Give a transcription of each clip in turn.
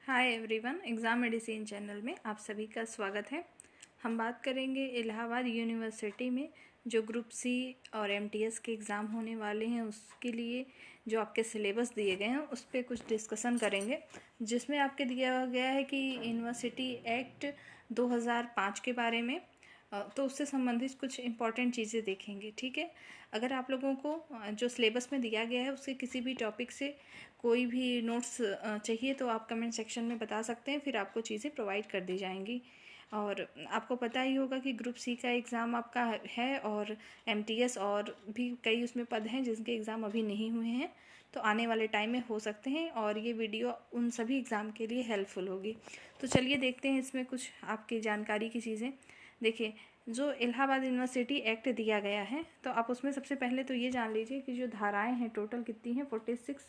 Hi everyone, exam medicine channel में आप सभी का स्वागत है। हम बात करेंगे इलाहाबाद यूनिवर्सिटी में जो ग्रुप सी और एमटीएस के एग्ज़ाम होने वाले हैं उसके लिए जो आपके सिलेबस दिए गए हैं उस पर कुछ डिस्कशन करेंगे, जिसमें आपके दिया गया है कि यूनिवर्सिटी एक्ट 2005 के बारे में। तो उससे संबंधित कुछ इम्पॉर्टेंट चीज़ें देखेंगे। ठीक है, अगर आप लोगों को जो सिलेबस में दिया गया है उसके किसी भी टॉपिक से कोई भी नोट्स चाहिए तो आप कमेंट सेक्शन में बता सकते हैं, फिर आपको चीज़ें प्रोवाइड कर दी जाएंगी। और आपको पता ही होगा कि ग्रुप सी का एग्ज़ाम आपका है और एमटीएस और भी कई उसमें पद हैं जिनके एग्ज़ाम अभी नहीं हुए हैं, तो आने वाले टाइम में हो सकते हैं और ये वीडियो उन सभी एग्ज़ाम के लिए हेल्पफुल होगी। तो चलिए देखते हैं इसमें कुछ आपकी जानकारी की चीज़ें। देखिए, जो इलाहाबाद यूनिवर्सिटी एक्ट दिया गया है तो आप उसमें सबसे पहले तो ये जान लीजिए कि जो धाराएं हैं टोटल कितनी हैं, 46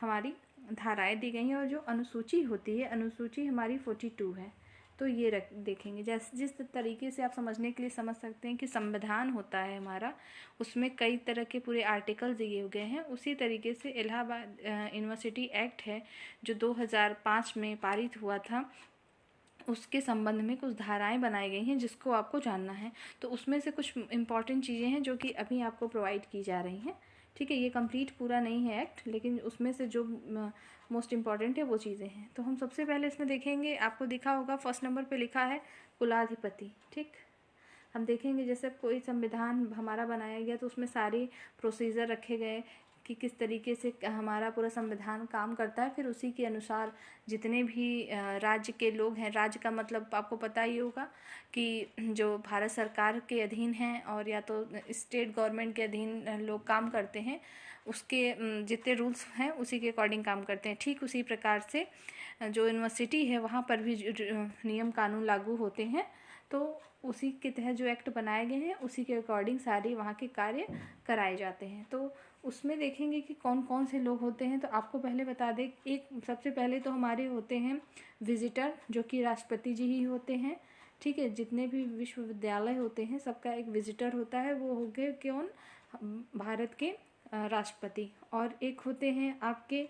हमारी धाराएं दी गई हैं और जो अनुसूची होती है अनुसूची हमारी 42 है। तो ये देखेंगे जैसे जिस तरीके से आप समझने के लिए समझ सकते हैं कि संविधान होता है हमारा, उसमें कई तरह के पूरे आर्टिकल दिए गए हैं, उसी तरीके से इलाहाबाद यूनिवर्सिटी एक्ट है जो 2005 में पारित हुआ था, उसके संबंध में कुछ धाराएं बनाई गई हैं जिसको आपको जानना है। तो उसमें से कुछ इम्पॉर्टेंट चीज़ें हैं जो कि अभी आपको प्रोवाइड की जा रही हैं। ठीक है, ये कंप्लीट पूरा नहीं है एक्ट, लेकिन उसमें से जो मोस्ट इम्पॉर्टेंट है वो चीज़ें हैं। तो हम सबसे पहले इसमें देखेंगे, आपको दिखा होगा फर्स्ट नंबर पे लिखा है कुलाधिपति। ठीक, हम देखेंगे जैसे कोई संविधान हमारा बनाया गया तो उसमें सारे प्रोसीजर रखे गए कि किस तरीके से हमारा पूरा संविधान काम करता है, फिर उसी के अनुसार जितने भी राज्य के लोग हैं, राज्य का मतलब आपको पता ही होगा कि जो भारत सरकार के अधीन हैं और या तो स्टेट गवर्नमेंट के अधीन लोग काम करते हैं, उसके जितने रूल्स हैं उसी के अकॉर्डिंग काम करते हैं। ठीक उसी प्रकार से जो यूनिवर्सिटी है वहाँ पर भी नियम कानून लागू होते हैं, तो उसी के तहत जो एक्ट बनाए गए हैं उसी के अकॉर्डिंग सारे वहाँ के कार्य कराए जाते हैं। तो उसमें देखेंगे कि कौन कौन से लोग होते हैं। तो आपको पहले बता दें, एक सबसे पहले तो हमारे होते हैं विजिटर, जो कि राष्ट्रपति जी ही होते हैं। ठीक है, जितने भी विश्वविद्यालय होते हैं सबका एक विजिटर होता है, वो हो गए कौन, भारत के राष्ट्रपति। और एक होते हैं आपके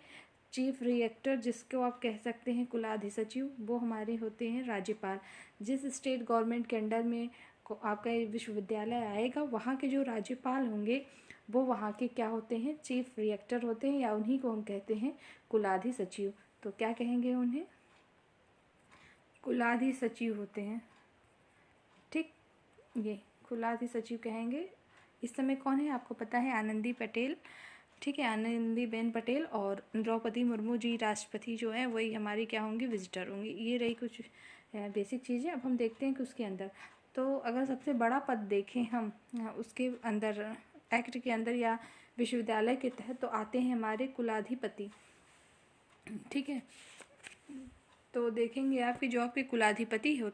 चीफ रिएक्टर, जिसको आप कह सकते हैं कुलाधिसचिव, वो हमारे होते हैं राज्यपाल। जिस स्टेट गवर्नमेंट के अंडर में आपका विश्वविद्यालय आएगा वहाँ के जो राज्यपाल होंगे वो वहाँ के क्या होते हैं, चीफ रिएक्टर होते हैं, या उन्हीं को हम कहते हैं कुलाधिसचिव। तो क्या कहेंगे उन्हें, कुलाधिसचिव होते हैं। ठीक, ये कुलाधिसचिव कहेंगे। इस समय कौन है आपको पता है, आनंदी पटेल। ठीक है, आनंदीबेन पटेल और द्रौपदी मुर्मू जी राष्ट्रपति जो हैं वही हमारी क्या होंगी, विजिटर होंगी। ये रही कुछ बेसिक चीज़ें। अब हम देखते हैं कि उसके अंदर, तो अगर सबसे बड़ा पद देखें हम उसके अंदर एक्ट के अंदर या विश्वविद्यालय के तहत, तो आते हैं हमारे कुलाधिपति। ठीक है, तो देखेंगे आपके जो आपके कुलाधिपति हो,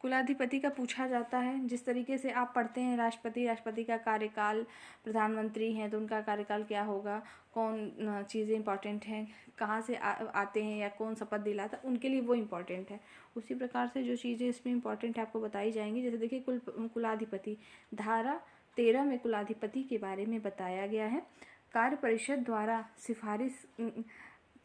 कुलाधिपति का पूछा जाता है जिस तरीके से आप पढ़ते हैं राष्ट्रपति का कार्यकाल, प्रधानमंत्री हैं तो उनका कार्यकाल क्या होगा, कौन चीज़ें इंपॉर्टेंट हैं, कहाँ से आते हैं या कौन शपथ दिलाता, उनके लिए वो इम्पॉर्टेंट है। उसी प्रकार से जो चीज़ें इसमें इम्पॉर्टेंट है आपको बताई जाएंगी। जैसे देखिए कुलाधिपति, धारा 13 में कुलाधिपति के बारे में बताया गया है। कार्य परिषद द्वारा सिफारिश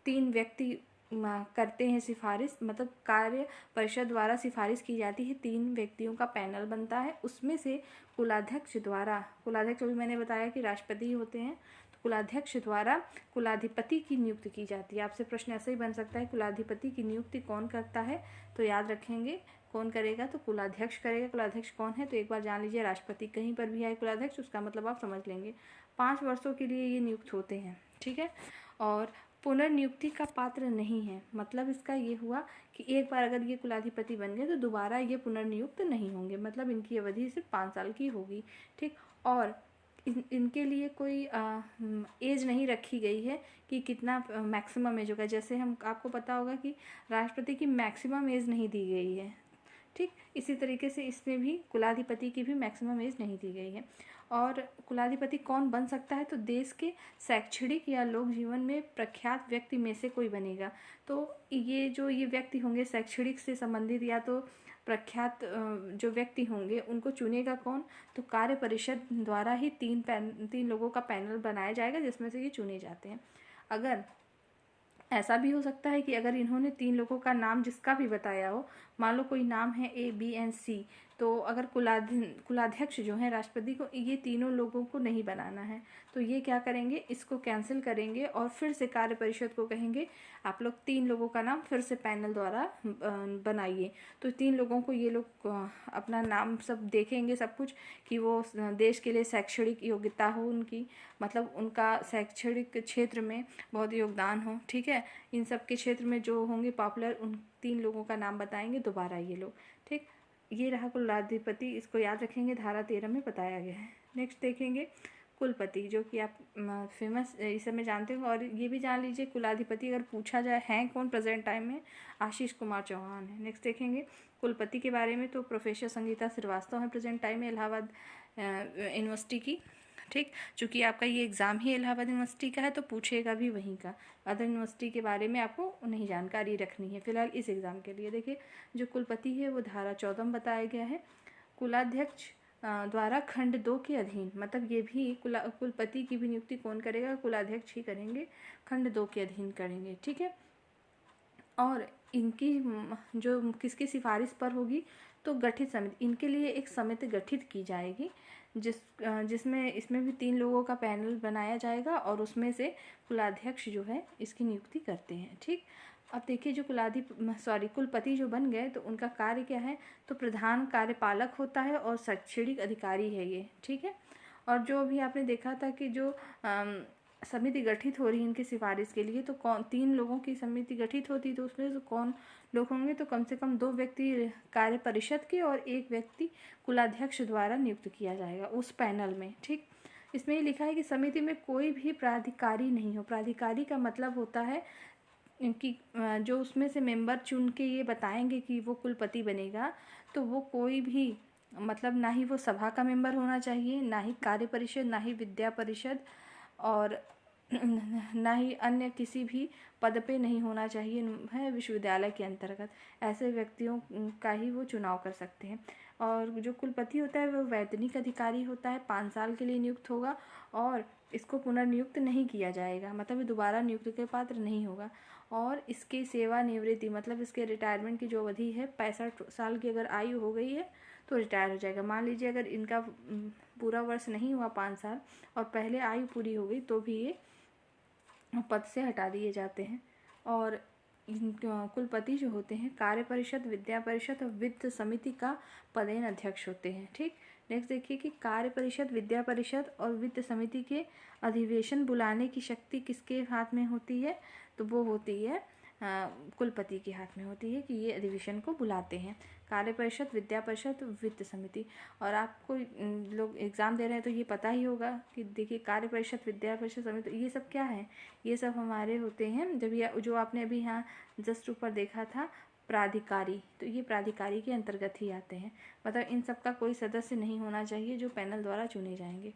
3 व्यक्ति करते हैं सिफारिश, मतलब कार्य परिषद द्वारा सिफारिश की जाती है, 3 व्यक्तियों का पैनल बनता है। उसमें से कुलाध्यक्ष द्वारा, कुलाध्यक्ष भी मैंने बताया कि राष्ट्रपति होते हैं, तो कुलाध्यक्ष द्वारा कुलाधिपति की नियुक्ति की जाती है। आपसे प्रश्न ऐसे ही बन सकता है, कुलाधिपति की नियुक्ति कौन करता है, तो याद रखेंगे कौन करेगा, तो कुलाध्यक्ष करेगा। कुलाध्यक्ष कौन है, तो एक बार जान लीजिए, राष्ट्रपति कहीं पर भी आए कुलाध्यक्ष, उसका मतलब आप समझ लेंगे। 5 वर्षों के लिए ये नियुक्त होते हैं। ठीक है, और पुनर्नियुक्ति का पात्र नहीं है, मतलब इसका ये हुआ कि एक बार अगर ये कुलाधिपति बन गए तो दोबारा ये पुनर्नियुक्त नहीं होंगे, मतलब इनकी अवधि सिर्फ 5 साल की होगी। ठीक, और इनके लिए कोई एज नहीं रखी गई है कि कितना मैक्सिमम एज होगा। जैसे हम आपको पता होगा कि राष्ट्रपति की मैक्सिमम एज नहीं दी गई है। ठीक, इसी तरीके से इसमें भी कुलाधिपति की भी मैक्सिमम एज नहीं दी गई है। और कुलाधिपति कौन बन सकता है, तो देश के शैक्षणिक या लोक जीवन में प्रख्यात व्यक्ति में से कोई बनेगा। तो ये व्यक्ति होंगे शैक्षणिक से संबंधित या तो प्रख्यात जो व्यक्ति होंगे उनको चुनेगा कौन, तो कार्य परिषद द्वारा ही 3 लोगों का पैनल बनाया जाएगा जिसमें से ये चुने जाते हैं। अगर ऐसा भी हो सकता है कि अगर इन्होंने 3 लोगों का नाम जिसका भी बताया हो, मान लो कोई नाम है A, B एंड C, तो अगर कुलाध्यक्ष जो है राष्ट्रपति को ये तीनों लोगों को नहीं बनाना है, तो ये क्या करेंगे, इसको कैंसिल करेंगे और फिर से कार्य परिषद को कहेंगे आप लोग 3 लोगों का नाम फिर से पैनल द्वारा बनाइए। तो 3 लोगों को ये लोग अपना नाम सब देखेंगे, सब कुछ कि वो देश के लिए शैक्षणिक योग्यता हो उनकी, मतलब उनका शैक्षणिक क्षेत्र में बहुत योगदान हो, ठीक है। इन सब के क्षेत्र में जो होंगे पॉपुलर, उन 3 लोगों का नाम बताएंगे दोबारा ये लोग, ठीक। ये रहा कुलाधिपति, इसको याद रखेंगे, धारा 13 में बताया गया है। नेक्स्ट देखेंगे कुलपति, जो कि आप फेमस इस समय जानते हो। और ये भी जान लीजिए कुलाधिपति अगर पूछा जाए हैं कौन प्रेजेंट टाइम में, आशीष कुमार चौहान है। नेक्स्ट देखेंगे कुलपति के बारे में, तो प्रोफेसर संगीता श्रीवास्तव है प्रेजेंट टाइम में इलाहाबाद यूनिवर्सिटी की, ठीक। चूँकि आपका ये एग्ज़ाम ही इलाहाबाद यूनिवर्सिटी का है तो पूछेगा भी वहीं का, अदर यूनिवर्सिटी के बारे में आपको नहीं जानकारी रखनी है फिलहाल इस एग्ज़ाम के लिए। देखिए जो कुलपति है वो धारा 14 में बताया गया है। कुलाध्यक्ष द्वारा खंड 2 के अधीन, मतलब ये भी कुलपति की भी नियुक्ति कौन करेगा, कुलाध्यक्ष ही करेंगे, खंड 2 के अधीन करेंगे, ठीक है। और इनकी जो किसकी सिफारिश पर होगी, तो गठित समिति, इनके लिए एक समिति गठित की जाएगी जिसमें इसमें भी 3 लोगों का पैनल बनाया जाएगा और उसमें से कुलाध्यक्ष जो है इसकी नियुक्ति करते हैं, ठीक। अब देखिए जो कुलपति जो बन गए तो उनका कार्य क्या है, तो प्रधान कार्यपालक होता है और शैक्षणिक अधिकारी है ये, ठीक है। और जो भी आपने देखा था कि जो समिति गठित हो रही है इनकी सिफारिश के लिए, तो 3 लोगों की समिति गठित होती, तो उसमें से कौन लोग होंगे, तो कम से कम 2 व्यक्ति कार्य परिषद के और 1 व्यक्ति कुलाध्यक्ष द्वारा नियुक्त किया जाएगा उस पैनल में, ठीक। इसमें ये लिखा है कि समिति में कोई भी प्राधिकारी नहीं हो। प्राधिकारी का मतलब होता है कि जो उसमें से मेंबर चुन के ये बताएंगे कि वो कुलपति बनेगा, तो वो कोई भी, मतलब ना ही वो सभा का मेंबर होना चाहिए, ना ही कार्य परिषद, ना ही विद्या परिषद, और ना ही अन्य किसी भी पद पे नहीं होना चाहिए है विश्वविद्यालय के अंतर्गत। ऐसे व्यक्तियों का ही वो चुनाव कर सकते हैं। और जो कुलपति होता है वो वैतनिक अधिकारी होता है, 5 साल के लिए नियुक्त होगा और इसको पुनर्नियुक्त नहीं किया जाएगा, मतलब ये दोबारा नियुक्ति के पात्र नहीं होगा। और इसकी सेवानिवृत्ति, मतलब इसके रिटायरमेंट की जो अवधि है, 65 साल की अगर आयु हो गई है तो रिटायर हो जाएगा। मान लीजिए अगर इनका पूरा वर्ष नहीं हुआ 5 साल और पहले आयु पूरी हो गई तो भी ये पद से हटा दिए जाते हैं। और कुलपति जो होते हैं कार्य परिषद, विद्या परिषद और वित्त समिति का पदेन अध्यक्ष होते हैं, ठीक। नेक्स्ट देखिए कि कार्य परिषद, विद्या परिषद और वित्त समिति के अधिवेशन बुलाने की शक्ति किसके हाथ में होती है, तो वो होती है कुलपति के हाथ में होती है कि ये अधिवेशन को बुलाते हैं। कार्य परिषद, विद्या परिषद, वित्त समिति। और आपको लोग एग्ज़ाम दे रहे हैं तो ये पता ही होगा कि देखिए कार्य परिषद, विद्या परिषद, समिति, ये सब क्या है, ये सब हमारे होते हैं जब ये जो आपने अभी यहाँ जस्ट ऊपर देखा था प्राधिकारी, तो ये प्राधिकारी के अंतर्गत ही आते हैं। मतलब इन सब का कोई सदस्य नहीं होना चाहिए जो पैनल द्वारा चुने जाएंगे।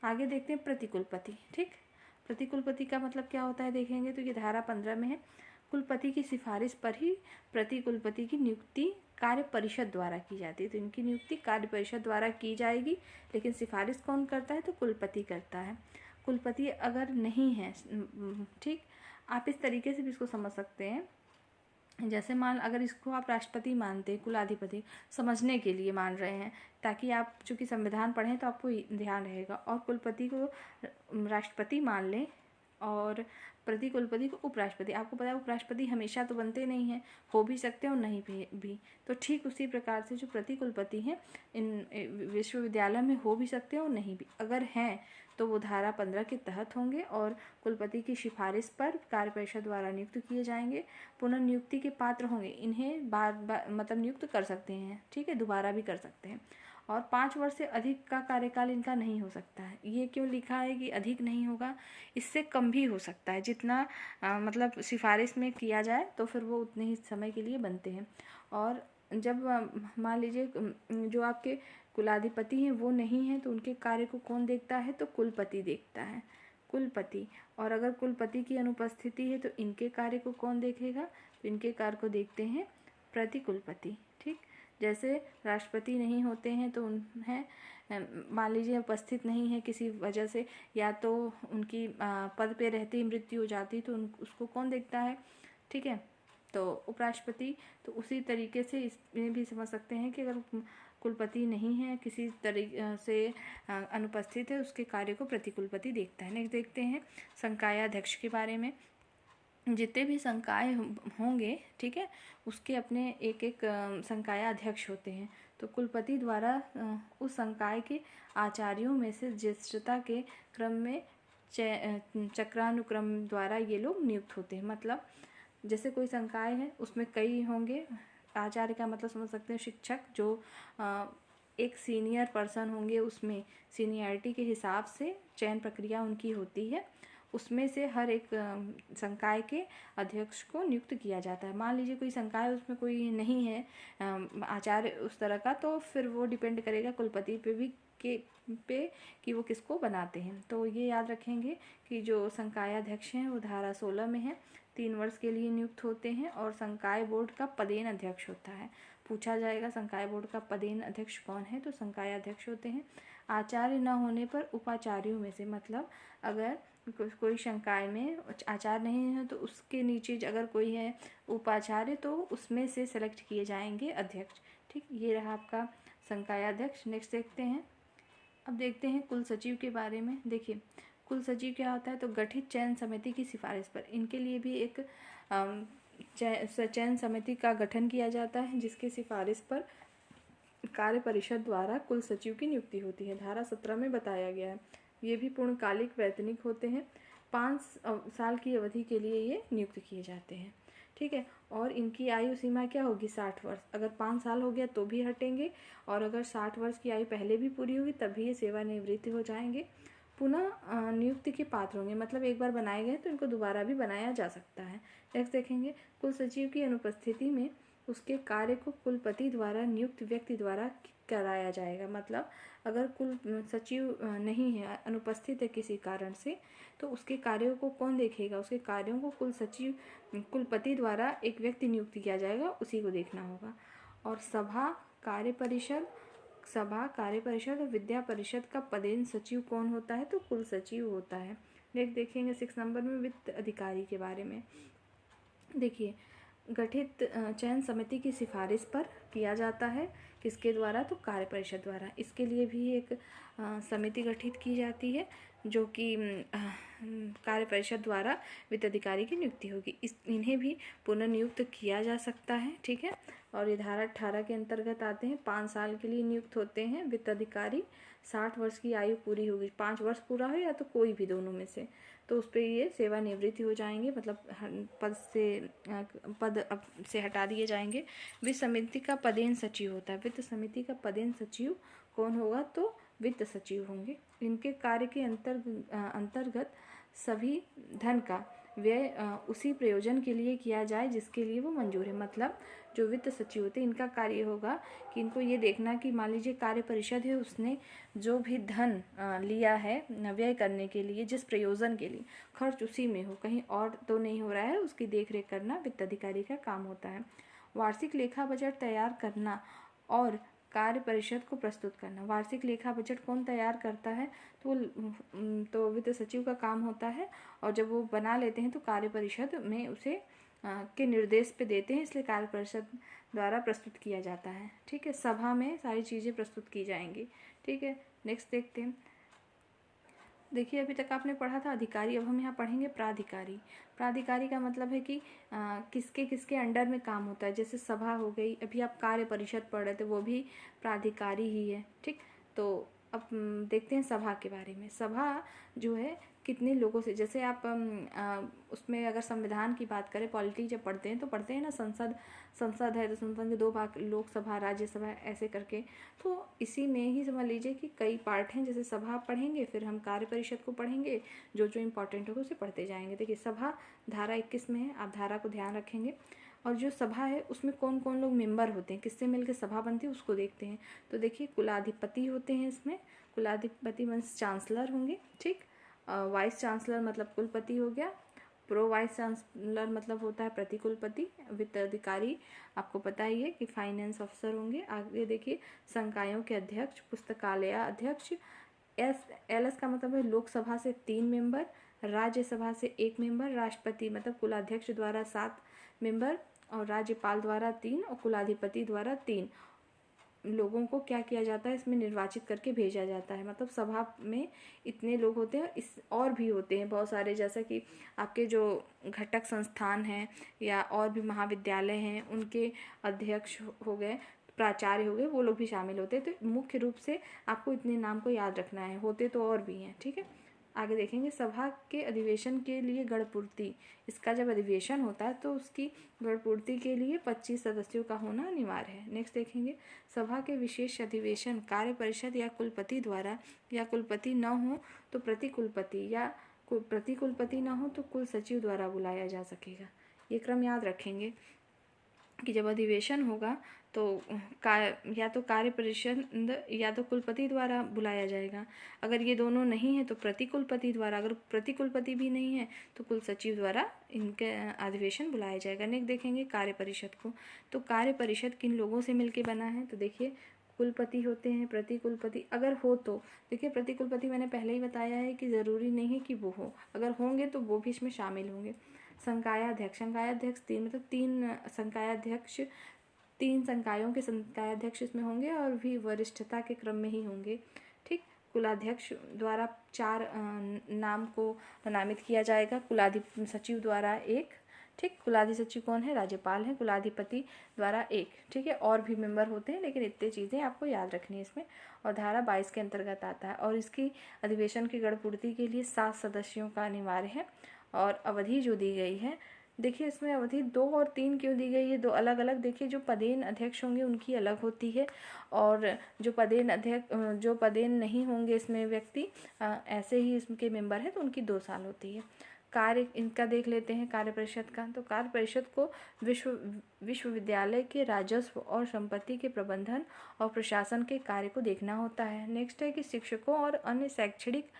आगे देखते हैं प्रतिकुलपति, ठीक। प्रतिकुलपति का मतलब क्या होता है देखेंगे तो ये धारा 15 में है। कुलपति की सिफारिश पर ही प्रतिकुलपति की नियुक्ति कार्य परिषद द्वारा की जाती है। तो इनकी नियुक्ति कार्य परिषद द्वारा की जाएगी, लेकिन सिफारिश कौन करता है, तो कुलपति करता है। कुलपति अगर नहीं है, ठीक, आप इस तरीके से भी इसको समझ सकते हैं। जैसे मान अगर इसको आप राष्ट्रपति मानते हैं, कुलाधिपति समझने के लिए मान रहे हैं, ताकि आप चूँकि संविधान पढ़ें तो आपको ध्यान रहेगा, और कुलपति को राष्ट्रपति मान लें और प्रतिकुलपति को उपराष्ट्रपति। आपको पता है उपराष्ट्रपति हमेशा तो बनते नहीं हैं, हो भी सकते हैं और नहीं भी। तो ठीक उसी प्रकार से जो प्रतिकुलपति हैं इन विश्वविद्यालय में हो भी सकते हैं और नहीं भी। अगर हैं तो वो धारा 15 के तहत होंगे और कुलपति की सिफारिश पर कार्य परिषद द्वारा नियुक्त किए जाएंगे, पुनर्नियुक्ति के पात्र होंगे। इन्हें बार मतलब नियुक्त कर सकते हैं, ठीक है, दोबारा भी कर सकते हैं। और 5 वर्ष से अधिक का कार्यकाल इनका नहीं हो सकता है। ये क्यों लिखा है कि अधिक नहीं होगा, इससे कम भी हो सकता है, जितना मतलब सिफारिश में किया जाए तो फिर वो उतने ही समय के लिए बनते हैं। और जब मान लीजिए जो आपके कुलाधिपति हैं वो नहीं हैं तो उनके कार्य को कौन देखता है, तो कुलपति देखता है, कुलपति। और अगर कुलपति की अनुपस्थिति है तो इनके कार्य को कौन देखेगा, तो इनके कार्य को देखते हैं प्रतिकुलपति, ठीक। जैसे राष्ट्रपति नहीं होते हैं तो उन्हें मान लीजिए उपस्थित नहीं है किसी वजह से, या तो उनकी पद पे रहते ही मृत्यु हो जाती तो उसको कौन देखता है, ठीक है, तो उपराष्ट्रपति। तो उसी तरीके से इसमें भी समझ सकते हैं कि अगर कुलपति नहीं है, किसी तरीके से अनुपस्थित है, उसके कार्य को प्रतिकुलपति देखता है। नेक्स्ट देखते हैं संकायाध्यक्ष के बारे में। जितने भी संकाय होंगे, ठीक है, उसके अपने एक एक संकायाध्यक्ष होते हैं। तो कुलपति द्वारा उस संकाय के आचार्यों में से ज्येष्ठता के क्रम में चक्रानुक्रम द्वारा ये लोग नियुक्त होते हैं। मतलब जैसे कोई संकाय है, उसमें कई होंगे, आचार्य का मतलब समझ सकते हैं शिक्षक, जो एक सीनियर पर्सन होंगे, उसमें सीनियरिटी के हिसाब से चयन प्रक्रिया उनकी होती है। उसमें से हर एक संकाय के अध्यक्ष को नियुक्त किया जाता है। मान लीजिए कोई संकाय उसमें कोई नहीं है आचार्य उस तरह का, तो फिर वो डिपेंड करेगा कुलपति पे भी कि वो किसको बनाते हैं। तो ये याद रखेंगे कि जो संकायाध्यक्ष हैं वो धारा 16 में है, 3 वर्ष के लिए नियुक्त होते हैं, और संकाय बोर्ड का पदेन अध्यक्ष होता है। पूछा जाएगा संकाय बोर्ड का पदेन अध्यक्ष कौन है, तो संकायाध्यक्ष होते हैं। आचार्य न होने पर उपाचार्यों में से, मतलब अगर कोई संकाय में आचार्य नहीं है तो उसके नीचे अगर कोई है उपाचार्य, तो उसमें से सेलेक्ट किए जाएंगे अध्यक्ष। ठीक, ये रहा आपका संकायाध्यक्ष। नेक्स्ट देखते हैं, अब देखते हैं कुल सचिव के बारे में। देखिए कुल सचिव क्या होता है, तो गठित चयन समिति की सिफारिश पर, इनके लिए भी एक चयन समिति का गठन किया जाता है, जिसकी सिफारिश पर कार्य परिषद द्वारा कुल सचिव की नियुक्ति होती है। धारा 17 में बताया गया है। ये भी पूर्णकालिक वैतनिक होते हैं, 5 साल की अवधि के लिए ये नियुक्त किए जाते हैं, ठीक है। और इनकी आयु सीमा क्या होगी, 60 वर्ष। अगर 5 साल हो गया तो भी हटेंगे, और अगर 60 वर्ष की आयु पहले भी पूरी होगी तभी ये सेवानिवृत्त हो जाएंगे। पुनः नियुक्ति के पात्र होंगे, मतलब एक बार बनाए गए तो इनको दोबारा भी बनाया जा सकता है। नेक्स्ट देखेंगे, कुल सचिव की अनुपस्थिति में उसके कार्य को कुलपति द्वारा नियुक्त व्यक्ति द्वारा कराया जाएगा। मतलब अगर कुल सचिव नहीं है, अनुपस्थित है किसी कारण से, तो उसके कार्यों को कौन देखेगा, उसके कार्यों को कुल सचिव कुलपति द्वारा एक व्यक्ति नियुक्त किया जाएगा, उसी को देखना होगा। और सभा कार्य परिषद और विद्या परिषद का पदेन सचिव कौन होता है, तो कुल सचिव होता है। नेक्स्ट देखेंगे 6 नंबर में वित्त अधिकारी के बारे में। देखिए गठित चयन समिति की सिफारिश पर किया जाता है, किसके द्वारा, तो कार्य परिषद द्वारा। इसके लिए भी एक समिति गठित की जाती है, जो कि कार्य परिषद द्वारा वित्त अधिकारी की नियुक्ति होगी। इन्हें भी पुनर्नियुक्त किया जा सकता है, ठीक है। और ये धारा 18 के अंतर्गत आते हैं। 5 साल के लिए नियुक्त होते हैं वित्त अधिकारी। 60 वर्ष की आयु पूरी होगी, 5 वर्ष पूरा हो या तो कोई भी दोनों में से, तो उस पर ये सेवानिवृत्ति हो जाएंगे, मतलब पद से हटा दिए जाएंगे। वित्त समिति का पदेन सचिव होता है। वित्त समिति का पदेन सचिव कौन होगा, तो वित्त सचिव होंगे। इनके कार्य के अंतर्गत सभी धन का व्यय उसी प्रयोजन के लिए किया जाए जिसके लिए वो मंजूर है। मतलब जो वित्त सचिव होते हैं, इनका कार्य होगा कि इनको ये देखना कि मान लीजिए कार्य परिषद है, उसने जो भी धन लिया है व्यय करने के लिए, जिस प्रयोजन के लिए, खर्च उसी में हो, कहीं और तो नहीं हो रहा है, उसकी देखरेख करना वित्त अधिकारी का काम होता है। वार्षिक लेखा बजट तैयार करना और कार्य परिषद को प्रस्तुत करना। वार्षिक लेखा बजट कौन तैयार करता है, तो वित्त सचिव का काम होता है, और जब वो बना लेते हैं तो कार्य परिषद में उसे के निर्देश पे देते हैं, इसलिए कार्य परिषद द्वारा प्रस्तुत किया जाता है, ठीक है। सभा में सारी चीज़ें प्रस्तुत की जाएंगी, ठीक है। नेक्स्ट देखते हैं। देखिए अभी तक आपने पढ़ा था अधिकारी, अब हम यहाँ पढ़ेंगे प्राधिकारी। प्राधिकारी का मतलब है कि किसके किसके अंडर में काम होता है। जैसे सभा हो गई, अभी आप कार्य परिषद पढ़ रहे थे, वो भी प्राधिकारी ही है, ठीक। तो अब देखते हैं सभा के बारे में। सभा जो है कितने लोगों से, जैसे आप उसमें अगर संविधान की बात करें, पॉलिटी जब पढ़ते हैं तो पढ़ते हैं ना, संसद है तो संसद के 2 भाग, लोकसभा राज्यसभा ऐसे करके। तो इसी में ही समझ लीजिए कि कई पार्ट हैं। जैसे सभा पढ़ेंगे, फिर हम कार्य परिषद को पढ़ेंगे, जो जो इम्पोर्टेंट होगा उसे पढ़ते जाएंगे। देखिए सभा धारा 21 में है, आप धारा को ध्यान रखेंगे। और जो सभा है उसमें कौन कौन लोग मेंबर होते हैं, किससे मिलकर सभा बनती है, उसको देखते हैं। तो देखिए कुलाधिपति होते हैं इसमें, कुलाधिपति मीन्स चांसलर होंगे, ठीक। वाइस चांसलर मतलब कुलपति हो गया। प्रो वाइस चांसलर मतलब होता है प्रतिकुलपति, वित्त अधिकारी आपको पता ही है कि फाइनेंस ऑफिसर होंगे। आगे देखिए संकायों के अध्यक्ष, पुस्तकालय अध्यक्ष। LS का मतलब है लोकसभा से 3 मेंबर, राज्यसभा से 1 मेंबर, राष्ट्रपति मतलब कुलाध्यक्ष द्वारा 7 मेंबर और राज्यपाल द्वारा 3 और कुलाधिपति द्वारा 3 लोगों को क्या किया जाता है, इसमें निर्वाचित करके भेजा जाता है। मतलब सभा में इतने लोग होते हैं, इस और भी होते हैं बहुत सारे, जैसा कि आपके जो घटक संस्थान हैं या और भी महाविद्यालय हैं उनके अध्यक्ष हो गए, प्राचार्य हो गए, वो लोग भी शामिल होते हैं। तो मुख्य रूप से आपको इतने नाम को याद रखना है, होते तो और भी हैं, ठीक है। आगे देखेंगे सभा के अधिवेशन के लिए गणपूर्ति। इसका जब अधिवेशन होता है तो उसकी गणपूर्ति के लिए 25 सदस्यों का होना अनिवार्य है। नेक्स्ट देखेंगे सभा के विशेष अधिवेशन कार्य परिषद या कुलपति द्वारा, या कुलपति न हो तो प्रतिकुलपति, या प्रतिकुलपति न हो तो कुल सचिव द्वारा बुलाया जा सकेगा। ये क्रम याद रखेंगे कि जब अधिवेशन होगा तो या तो कार्य परिषद या तो कुलपति द्वारा बुलाया जाएगा। अगर ये दोनों नहीं है तो प्रतिकुलपति द्वारा, अगर प्रतिकुलपति भी नहीं है तो कुल सचिव द्वारा इनके अधिवेशन बुलाया जाएगा। नेक्स्ट देखेंगे कार्य परिषद को। तो कार्य परिषद किन लोगों से मिलके बना है, तो देखिए कुलपति होते हैं, प्रतिकुलपति अगर हो तो देखिए प्रतिकुलपति मैंने पहले ही बताया है कि ज़रूरी नहीं है कि वो हो, अगर होंगे तो वो भी इसमें शामिल होंगे। संकायाध्यक्ष, संकायाध्यक्ष 3 मतलब 3 संकायाध्यक्ष, 3 संकायों के संकायाध्यक्ष इसमें होंगे और भी वरिष्ठता के क्रम में ही होंगे, ठीक। कुलाध्यक्ष द्वारा 4 नाम को नामित किया जाएगा, कुलाधिपति सचिव द्वारा 1, ठीक। कुलाधि सचिव कौन है, राज्यपाल है, कुलाधिपति द्वारा 1, ठीक है। और भी मेंबर होते हैं लेकिन इतनी चीज़ें आपको याद रखनी है इसमें। और धारा 22 के अंतर्गत आता है और इसकी अधिवेशन की गणपूर्ति के लिए 7 सदस्यों का अनिवार्य है। और अवधि जो दी गई है, देखिए इसमें अवधि 2 और 3 क्यों दी गई है, 2 अलग अलग। देखिए जो पदेन अध्यक्ष होंगे उनकी अलग होती है और जो पदेन नहीं होंगे इसमें व्यक्ति ऐसे ही इसके मेंबर हैं तो उनकी 2 साल होती है। कार्य इनका देख लेते हैं कार्य परिषद का। तो कार्य परिषद को विश्वविद्यालय के राजस्व और संपत्ति के प्रबंधन और प्रशासन के कार्य को देखना होता है। नेक्स्ट है कि शिक्षकों और अन्य शैक्षणिक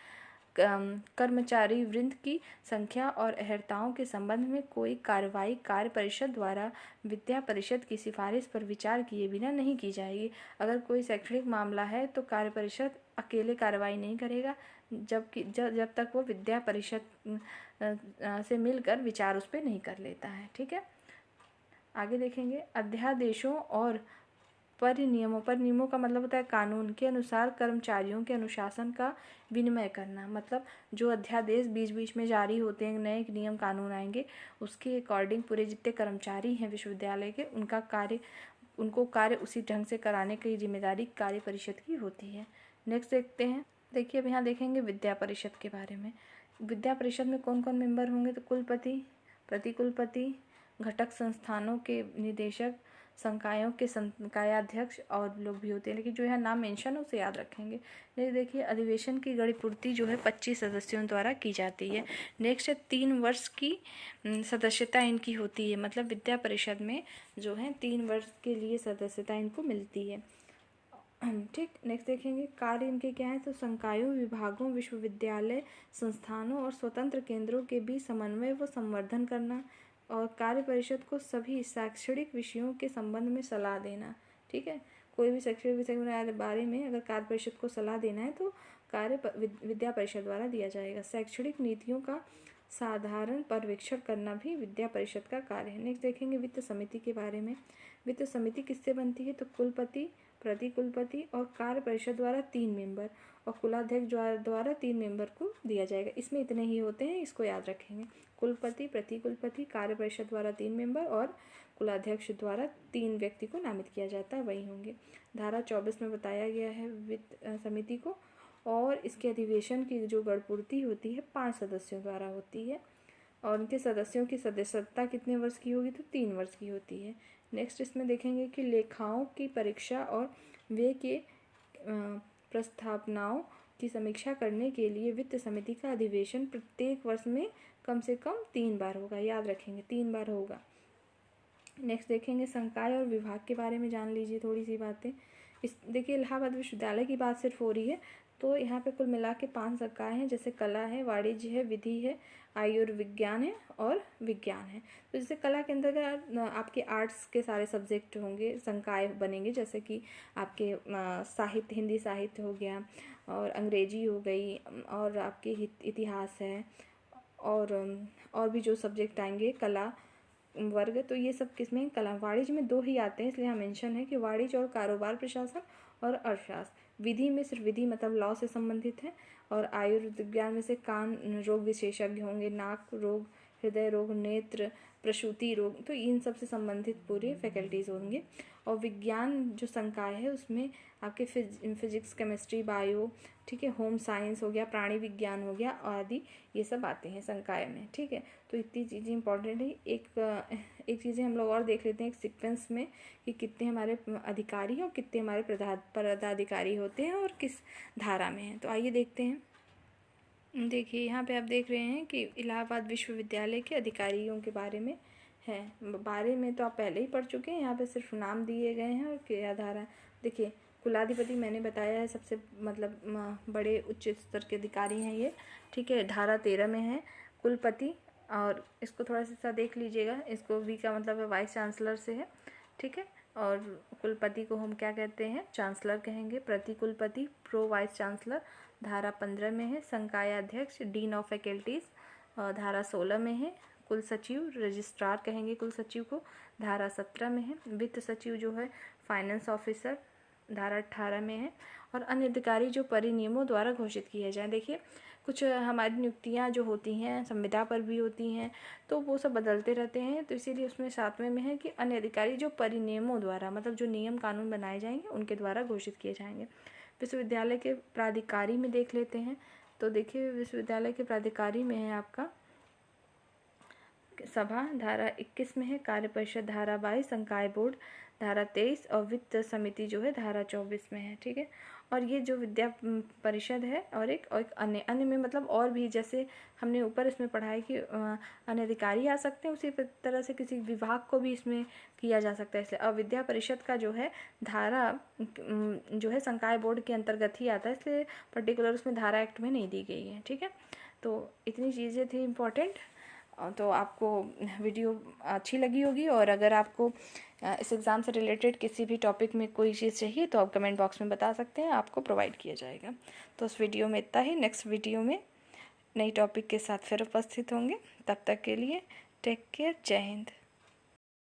कर्मचारी वृंद की संख्या और अर्हताओं के संबंध में कोई कार्रवाई कार्य परिषद द्वारा विद्या परिषद की सिफारिश पर विचार किए बिना नहीं की जाएगी। अगर कोई शैक्षणिक मामला है तो कार्य परिषद अकेले कार्रवाई नहीं करेगा जब तक वो विद्या परिषद से मिलकर विचार उस पर नहीं कर लेता है, ठीक है। आगे देखेंगे अध्यादेशों और परिनियमों का मतलब होता है कानून के अनुसार कर्मचारियों के अनुशासन का विनिमय करना। मतलब जो अध्यादेश बीच बीच में जारी होते हैं, नए नियम कानून आएंगे, उसके अकॉर्डिंग पूरे जितने कर्मचारी हैं विश्वविद्यालय के उनको कार्य उसी ढंग से कराने की जिम्मेदारी कार्य परिषद की होती है। नेक्स्ट देखते हैं, देखिए अब यहाँ देखेंगे विद्या परिषद के बारे में। विद्या परिषद में कौन कौन मेंबर होंगे, तो कुलपति, प्रतिकुलपति, घटक संस्थानों के निदेशक, संकायों के संकायाध्यक्ष और लोग भी होते हैं, लेकिन जो यहाँ नाम मेंशन है उसे याद रखेंगे। ये देखिए अधिवेशन की गणपूर्ति जो है 25 सदस्यों द्वारा की जाती है। नेक्स्ट है 3 वर्ष की सदस्यता इनकी होती है। मतलब विद्या परिषद में जो है 3 वर्ष के लिए सदस्यता इनको मिलती है, ठीक। नेक्स्ट देखेंगे कार्य इनके क्या है, तो संकायों, विभागों, विश्वविद्यालय संस्थानों और स्वतंत्र केंद्रों के बीच समन्वय व संवर्धन करना और कार्य परिषद को सभी शैक्षणिक विषयों के संबंध में सलाह देना, ठीक है। कोई भी शैक्षणिक विषय के बारे में अगर कार्य परिषद को सलाह देना है तो विद्या परिषद द्वारा दिया जाएगा। शैक्षणिक नीतियों का साधारण पर्यवेक्षण करना भी विद्या परिषद का कार्य है। नेक्स्ट देखेंगे वित्त समिति के बारे में। वित्त समिति किससे बनती है, तो कुलपति, प्रतिकुलपति और कार्य परिषद द्वारा 3 मेंबर और कुलाध्यक्ष द्वारा 3 मेंबर को दिया जाएगा। इसमें इतने ही होते हैं, इसको याद रखेंगे। कुलपति, प्रतिकुलपति, कार्य परिषद द्वारा 3 मेंबर और कुलाध्यक्ष द्वारा 3 व्यक्ति को नामित किया जाता है, वही होंगे। धारा 24 में बताया गया है वित्त समिति को। और इसके अधिवेशन की जो गणपूर्ति होती है 5 सदस्यों द्वारा होती है और उनके सदस्यों की सदस्यता कितने वर्ष की होगी, तो 3 वर्ष की होती है। नेक्स्ट इसमें देखेंगे कि लेखाओं की परीक्षा और व्यय के प्रस्तावनाओं की समीक्षा करने के लिए वित्त समिति का अधिवेशन प्रत्येक वर्ष में कम से कम 3 बार होगा, याद रखेंगे 3 बार होगा। नेक्स्ट देखेंगे संकाय और विभाग के बारे में जान लीजिए थोड़ी सी बातें। देखिए इलाहाबाद विश्वविद्यालय की बात सिर्फ हो रही है, तो यहाँ पे कुल मिला के 5 संकाय हैं, जैसे कला है, वाणिज्य है, विधि है, आयुर्विज्ञान है और विज्ञान है। तो जैसे कला के अंदर आपके आर्ट्स के सारे सब्जेक्ट होंगे, संकाय बनेंगे, जैसे कि आपके साहित्य, हिंदी साहित्य हो गया और अंग्रेजी हो गई और आपके इतिहास है और भी जो सब्जेक्ट आएंगे कला वर्ग, तो ये सब किसमें कला। वाणिज्य में 2 ही आते हैं, इसलिए यहाँ मेंशन है कि वाणिज्य और कारोबार प्रशासन और अर्थशास्त्र। विधि में सिर्फ विधि मतलब लॉ से संबंधित है और आयुर्विज्ञान में से कान रोग विशेषज्ञ होंगे, नाक रोग, हृदय रोग, नेत्र, प्रसूति रोग, तो इन सब से संबंधित पूरे फैकल्टीज़ होंगे। और विज्ञान जो संकाय है उसमें आपके फिजिक्स, केमिस्ट्री, बायो, ठीक है, होम साइंस हो गया, प्राणी विज्ञान हो गया आदि, ये सब आते हैं संकाय में, ठीक है। तो इतनी चीज़ें इंपॉर्टेंट है। एक चीज़ें हम लोग और देख लेते हैं एक सीक्वेंस में कि कितने हमारे अधिकारी हैं और कितने हमारे पदाधिकारी होते हैं और किस धारा में हैं। तो आइए देखते हैं। देखिए यहाँ पे आप देख रहे हैं कि इलाहाबाद विश्वविद्यालय के अधिकारियों के बारे में है। बारे में तो आप पहले ही पढ़ चुके हैं, यहाँ पे सिर्फ नाम दिए गए हैं और क्या धारा। देखिए कुलाधिपति मैंने बताया है, सबसे मतलब बड़े उच्च स्तर के अधिकारी हैं ये, ठीक है। धारा 13 में है कुलपति, और इसको थोड़ा सा देख लीजिएगा, इसको वी का मतलब है वाइस चांसलर से है, ठीक है। और कुलपति को हम क्या कहते हैं, चांसलर कहेंगे। प्रति कुलपति, प्रो वाइस चांसलर धारा 15 में है। संकाय अध्यक्ष डीन ऑफ फैकल्टीज़ धारा 16 में है। कुल सचिव रजिस्ट्रार कहेंगे कुल सचिव को, धारा 17 में है। वित्त सचिव जो है फाइनेंस ऑफिसर धारा 18 में है। और अन्य अधिकारी जो परिनियमों द्वारा घोषित किए जाएं। देखिए कुछ हमारी नियुक्तियां जो होती हैं संविदा पर भी होती हैं, तो वो सब बदलते रहते हैं, तो इसीलिए उसमें 7वें में है कि अन्य अधिकारी जो परिनियमों द्वारा मतलब जो नियम कानून बनाए जाएंगे उनके द्वारा घोषित किए जाएंगे। विश्वविद्यालय के प्राधिकारी में देख लेते हैं। तो देखिए विश्वविद्यालय के प्राधिकारी में है आपका सभा धारा 21 में है, कार्य परिषद धारा 22, संकाय बोर्ड धारा 23 और वित्त समिति जो है धारा 24 में है, ठीक है। और ये जो विद्या परिषद है और एक अन्य में मतलब और भी, जैसे हमने ऊपर इसमें पढ़ा है कि अन्य अधिकारी आ सकते हैं, उसी तरह से किसी विभाग को भी इसमें किया जा सकता है। इसलिए अविद्या परिषद का जो है धारा जो है संकाय बोर्ड के अंतर्गत ही आता है, इसलिए पर्टिकुलर उसमें धारा एक्ट में नहीं दी गई है, ठीक है। तो इतनी चीज़ें थी इम्पोर्टेंट। तो आपको वीडियो अच्छी लगी होगी, और अगर आपको इस एग्ज़ाम से रिलेटेड किसी भी टॉपिक में कोई चीज़ चाहिए तो आप कमेंट बॉक्स में बता सकते हैं, आपको प्रोवाइड किया जाएगा। तो उस वीडियो में इतना ही। नेक्स्ट वीडियो में नई टॉपिक के साथ फिर उपस्थित होंगे। तब तक के लिए टेक केयर। जय हिंद।